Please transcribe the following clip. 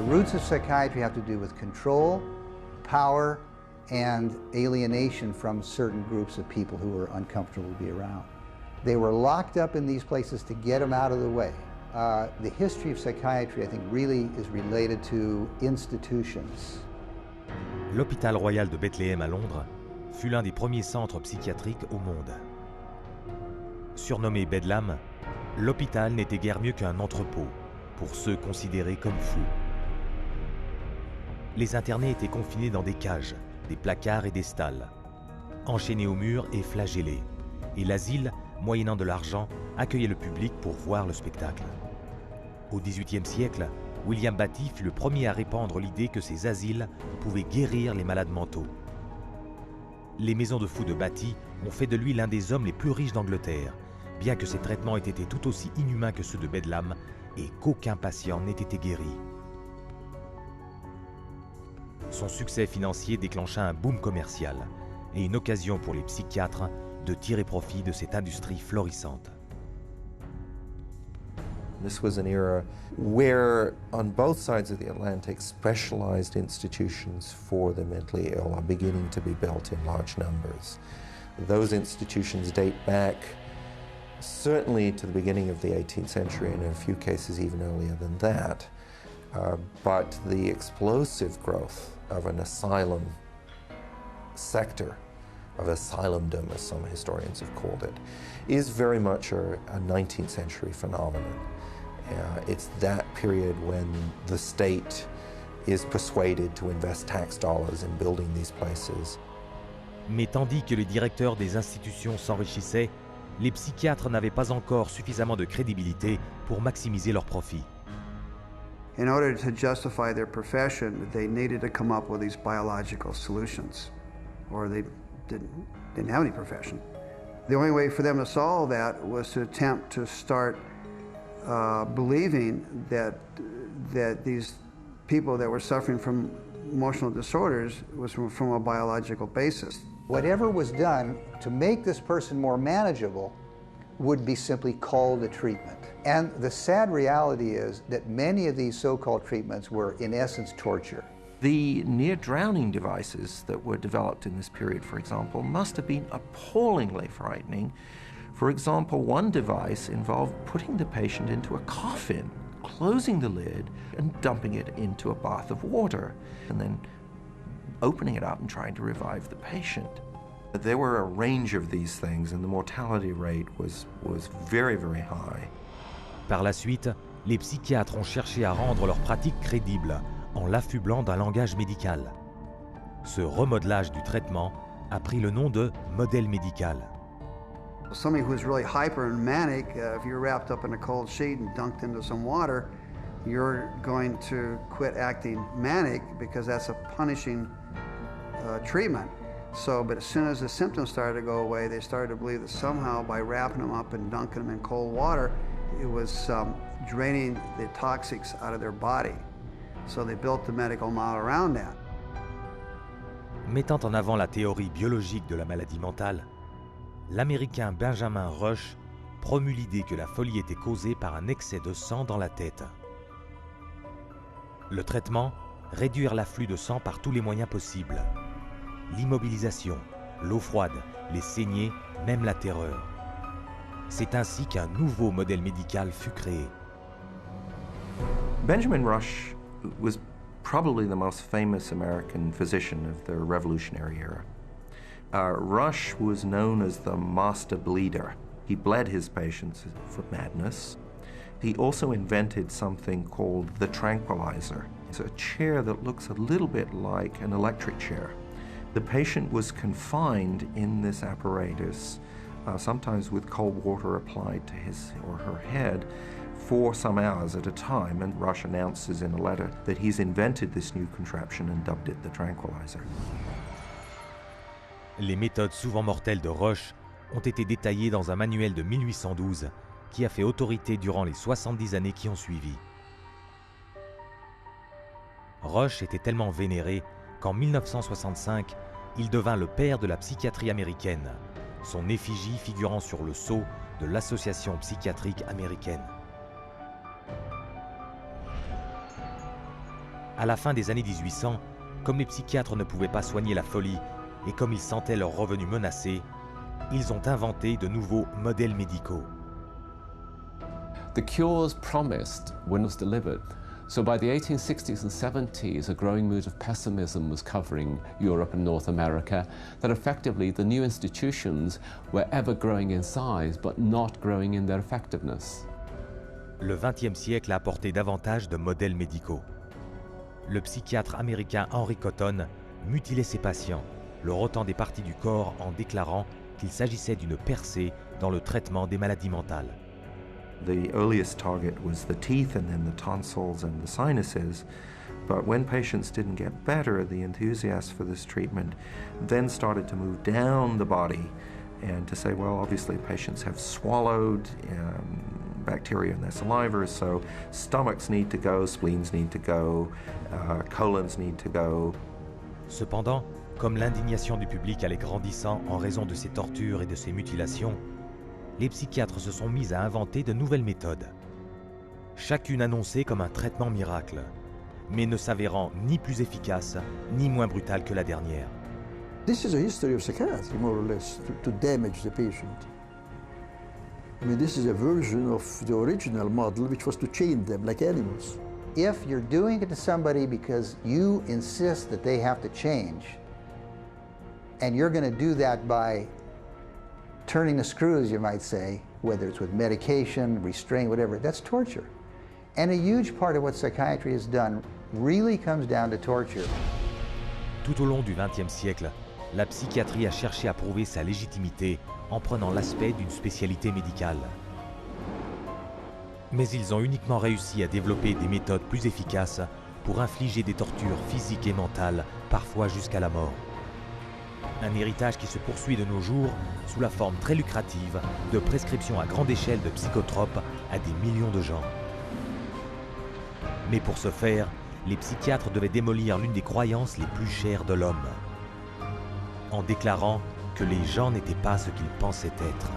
roots of psychiatry have to do with control, power, and alienation from certain groups of people who were uncomfortable to be around. They were locked up in these places to get them out of the way. The history of psychiatry, I think, really is related to institutions. L'hôpital royal de Bethléem à Londres fut l'un des premiers centres psychiatriques au monde. Surnommé Bedlam, l'hôpital n'était guère mieux qu'un entrepôt pour ceux considérés comme fous. Les internés étaient confinés dans des cages, des placards et des stalles, enchaînés aux murs et flagellés. Et l'asile, moyennant de l'argent, accueillait le public pour voir le spectacle. Au XVIIIe siècle, William Batty fut le premier à répandre l'idée que ces asiles pouvaient guérir les malades mentaux. Les maisons de fous de Batty ont fait de lui l'un des hommes les plus riches d'Angleterre, bien que ses traitements aient été tout aussi inhumains que ceux de Bedlam et qu'aucun patient n'ait été guéri. Son succès financier déclencha un boom commercial et une occasion pour les psychiatres de tirer profit de cette industrie florissante. This was an era where, on both sides of the Atlantic, specialized institutions for the mentally ill are beginning to be built in large numbers. Those institutions date back certainly to the beginning of the 18th century, and in a few cases even earlier than that. But the explosive growth of an asylum sector, of asylumdom, as some historians have called it, is very much a 19th century phenomenon. It's that period when the state is persuaded to invest tax dollars in building these places. Mais tandis que les directeurs des institutions s'enrichissaient, les psychiatres n'avaient pas encore suffisamment de crédibilité pour maximiser leurs profits. In order to justify their profession, they needed to come up with these biological solutions, or they didn't have any profession. The only way for them to solve that was to attempt to start believing that these people that were suffering from emotional disorders was from a biological basis. Whatever was done to make this person more manageable would be simply called a treatment. And the sad reality is that many of these so-called treatments were, in essence, torture. The near-drowning devices that were developed in this period, for example, must have been appallingly frightening. For example, one device involved putting the patient into a coffin, closing the lid, and dumping it into a bath of water, and then opening it up and trying to revive the patient. There were a range of these things, and the mortality rate was very, very high. Par la suite, les psychiatres ont cherché à rendre leur pratique crédible en l'affublant d'un langage médical. Ce remodelage du traitement a pris le nom de modèle médical. Somebody who's really hyper and manic, if you're wrapped up in a cold sheet and dunked into some water, you're going to quit acting manic because that's a punishing treatment. But as soon as the symptoms started to go away, they started to believe that somehow by wrapping them up and dunking them in cold water, it was draining the toxics out of their body. So they built the medical model around that. Mettant en avant la théorie biologique de la maladie mentale, l'Américain Benjamin Rush promut l'idée que la folie était causée par un excès de sang dans la tête. Le traitement, réduire l'afflux de sang par tous les moyens possibles. L'immobilisation, l'eau froide, les saignées, même la terreur. C'est ainsi qu'un nouveau modèle médical fut créé. Benjamin Rush was probably the most famous American physician of the Revolutionary era. Rush was known as the master bleeder. He bled his patients for madness. He also invented something called the tranquilizer. It's a chair that looks a little bit like an electric chair. The patient was confined in this apparatus, sometimes with cold water applied to his or her head, for some hours at a time, and Rush announces in a letter that he's invented this new contraption and dubbed it the tranquilizer. Les méthodes souvent mortelles de Rush ont été détaillées dans un manuel de 1812 qui a fait autorité durant les 70 années qui ont suivi. Rush était tellement vénéré qu'en 1965, il devint le père de la psychiatrie américaine, son effigie figurant sur le sceau de l'Association psychiatrique américaine. À la fin des années 1800, comme les psychiatres ne pouvaient pas soigner la folie et comme ils sentaient leurs revenus menacés, ils ont inventé de nouveaux modèles médicaux. The cures promised when it was delivered. So by the 1860s and 70s, a growing mood of pessimism was covering Europe and North America, that effectively the new institutions were ever growing in size but not growing in their effectiveness. Le XXe siècle a apporté davantage de modèles médicaux. Le psychiatre américain Henry Cotton mutilait ses patients, leur ôtant des parties du corps en déclarant qu'il s'agissait d'une percée dans le traitement des maladies mentales. The earliest target was the teeth and then the tonsils and the sinuses. But when patients didn't get better, the enthusiasts for this treatment then started to move down the body and to say, well, obviously patients have swallowed bacteria in their saliva, so stomachs need to go, spleens need to go, colons need to go. Cependant, comme l'indignation du public allait grandissant en raison de ces tortures et de ces mutilations, les psychiatres se sont mis à inventer de nouvelles méthodes. Chacune annoncée comme un traitement miracle, mais ne s'avérant ni plus efficace, ni moins brutale que la dernière. This is a history of psychiatry, more or less, to damage the patient. I mean, this is a version of the original model, which was to chain them like animals. If you're doing it to somebody because you insist that they have to change, and you're going to do that by turning the screws, you might say, whether it's with medication, restraint, whatever, that's torture. And a huge part of what psychiatry has done really comes down to torture. Tout au long du XXe siècle, la psychiatrie a cherché à prouver sa légitimité en prenant l'aspect d'une spécialité médicale. Mais ils ont uniquement réussi à développer des méthodes plus efficaces pour infliger des tortures physiques et mentales, parfois jusqu'à la mort. Un héritage qui se poursuit de nos jours sous la forme très lucrative de prescriptions à grande échelle de psychotropes à des millions de gens. Mais pour ce faire, les psychiatres devaient démolir l'une des croyances les plus chères de l'homme, en déclarant que les gens n'étaient pas ce qu'ils pensaient être.